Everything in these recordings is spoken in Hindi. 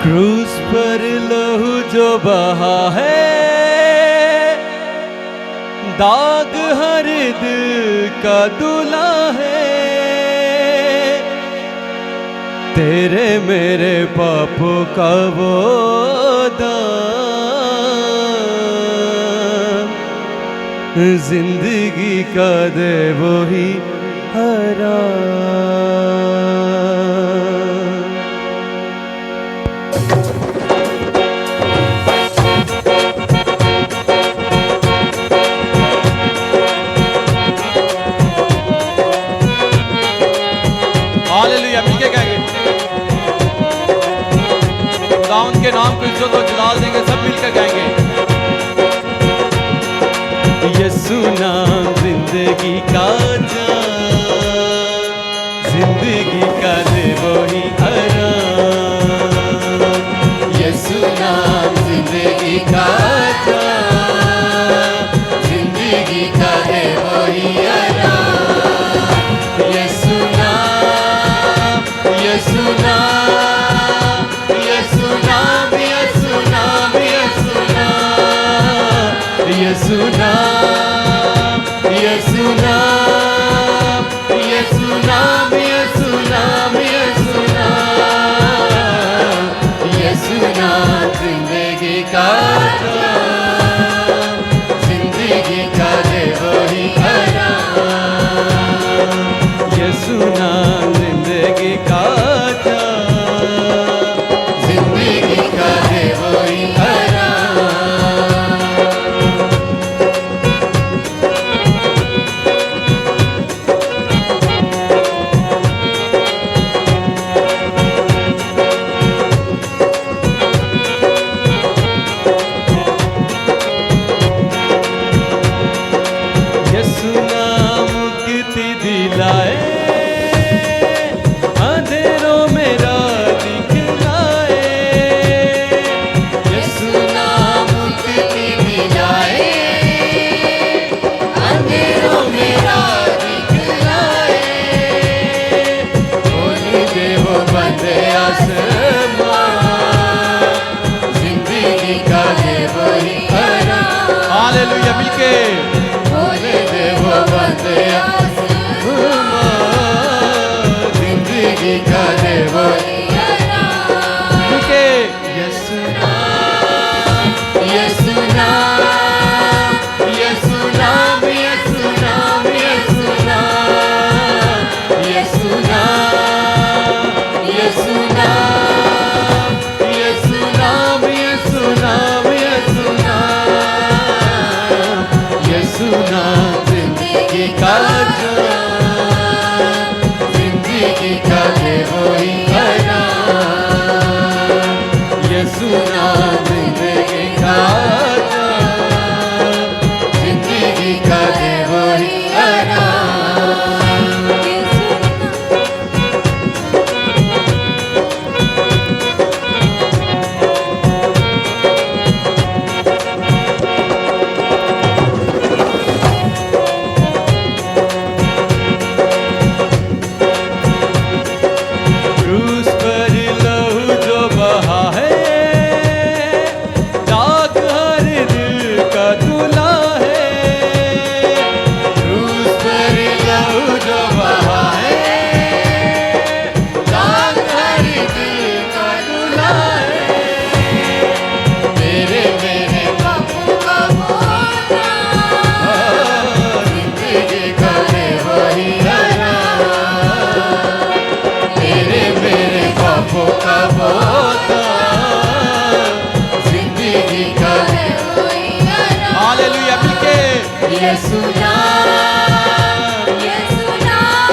क्रूस पर लहू जो बहा है, दाग हर दिल का धुला है। तेरे मेरे पापों का वो दाम, जिंदगी का दे वो ही हराम। हालेलुया, मिलके गाएंगे। खुदा उनके नाम को इज्जत और जलाल देंगे, सब मिलकर गाएंगे। यीशु नाम जिंदगी का जान, जिंदगी का दे वही आराम। यीशु नाम जिंदगी का जान, जिंदगी का दे वही आराम। यीशु नाम, यीशु नाम, यीशु नाम, यीशु नाम, यीशु नाम, यीशु नाम, यीशु नाम, यीशु नाम, यीशु नाम, यीशु नाम, यीशु नाम जिंदगी का जाम, जिंदगी का दे वही आराम। यीशु नाम जिंदगी का जाम, जिंदगी का दे वही आराम। यीशु नाम मुक्ति दिलाए, अंधेरों में राह दिखलाए। यीशु नाम मुक्ति दिलाए, अंधेरों में राह दिखलाए। खोल दे वो बंदे आसमान, जिंदगी का दे वही आराम। हालेलुया, मिलके वो बंदे आसमान, जिंदगी का दे वही आराम। यीशु नाम, यीशु नाम, यीशु नाम, यीशु नाम, यीशु नाम, यीशु नाम, यीशु नाम, यीशु नाम, यीशु नाम, यीशु नाम, यीशु नाम जिंदगी का जाम, जिंदगी का दे वही आराम। यीशु नाम जिंदगी का जाम, जिंदगी का दे वही आराम। क्रूस पर लहू जो बहा है, दाग हर दिल का धुला है। क्रूस पर लहू जो बहा है, दाग हर दिल का धुला है। मेरे मेरे पापों का बोझा, जिंदगी का दे वही आराम। मेरे मेरे पापों का बोझा, जिंदगी का दे वही आराम। हालेलुया, मिलके यीशु नाम, यीशु नाम,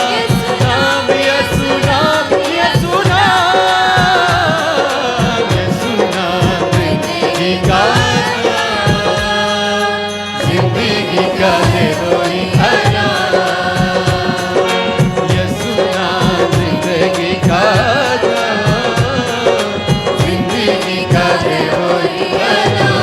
यीशु नाम, यीशु नाम, यीशु नाम, यीशु नाम जिंदगी का जाम, जिंदगी का दे वही आराम। यीशु नाम जिंदगी का जाम, जिंदगी का दे वही आराम।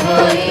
হয়ে